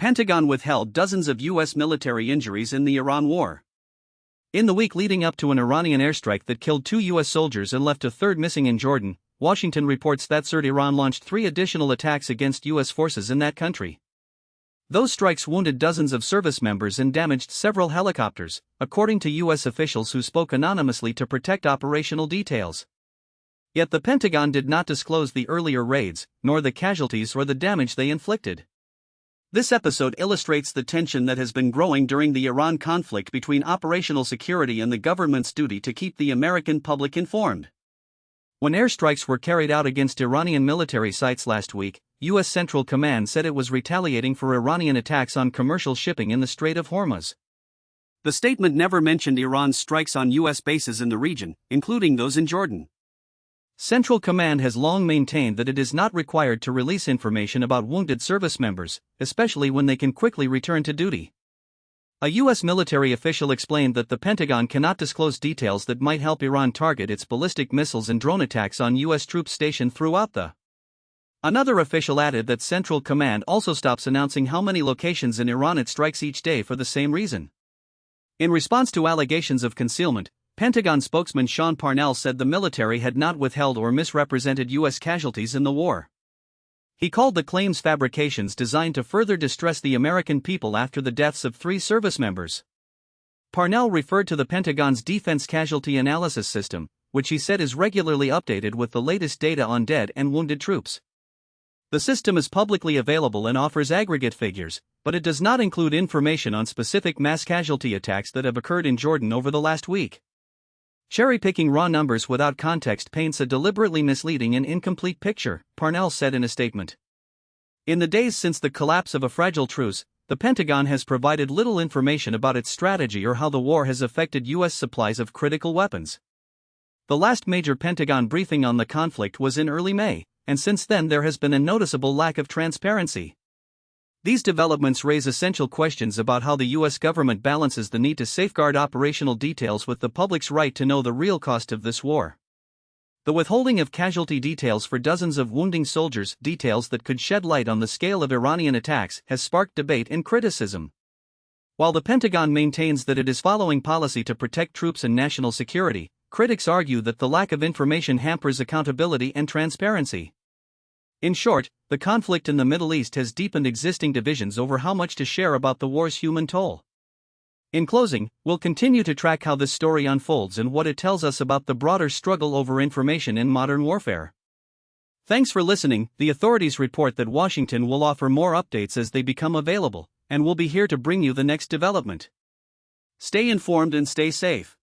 Pentagon withheld dozens of U.S. military injuries in the Iran war. In the week leading up to an Iranian airstrike that killed 2 U.S. soldiers and left a third missing in Jordan, Washington reports that Iran launched 3 additional attacks against U.S. forces in that country. Those strikes wounded dozens of service members and damaged several helicopters, according to U.S. officials who spoke anonymously to protect operational details. Yet the Pentagon did not disclose the earlier raids, nor the casualties or the damage they inflicted. This episode illustrates the tension that has been growing during the Iran conflict between operational security and the government's duty to keep the American public informed. When airstrikes were carried out against Iranian military sites last week, U.S. Central Command said it was retaliating for Iranian attacks on commercial shipping in the Strait of Hormuz. The statement never mentioned Iran's strikes on U.S. bases in the region, including those in Jordan. Central Command has long maintained that it is not required to release information about wounded service members, especially when they can quickly return to duty. A U.S. military official explained that the Pentagon cannot disclose details that might help Iran target its ballistic missiles and drone attacks on U.S. troops stationed throughout the. Another official added that Central Command also stops announcing how many locations in Iran it strikes each day for the same reason. In response to allegations of concealment, Pentagon spokesman Sean Parnell said the military had not withheld or misrepresented U.S. casualties in the war. He called the claims fabrications designed to further distress the American people after the deaths of 3 service members. Parnell referred to the Pentagon's Defense Casualty Analysis System, which he said is regularly updated with the latest data on dead and wounded troops. The system is publicly available and offers aggregate figures, but it does not include information on specific mass casualty attacks that have occurred in Jordan over the last week. Cherry-picking raw numbers without context paints a deliberately misleading and incomplete picture, Parnell said in a statement. In the days since the collapse of a fragile truce, the Pentagon has provided little information about its strategy or how the war has affected U.S. supplies of critical weapons. The last major Pentagon briefing on the conflict was in early May, and since then there has been a noticeable lack of transparency. These developments raise essential questions about how the U.S. government balances the need to safeguard operational details with the public's right to know the real cost of this war. The withholding of casualty details for dozens of wounding soldiers, details that could shed light on the scale of Iranian attacks, has sparked debate and criticism. While the Pentagon maintains that it is following policy to protect troops and national security, critics argue that the lack of information hampers accountability and transparency. In short, the conflict in the Middle East has deepened existing divisions over how much to share about the war's human toll. In closing, we'll continue to track how this story unfolds and what it tells us about the broader struggle over information in modern warfare. Thanks for listening. The authorities report that Washington will offer more updates as they become available, and we'll be here to bring you the next development. Stay informed and stay safe.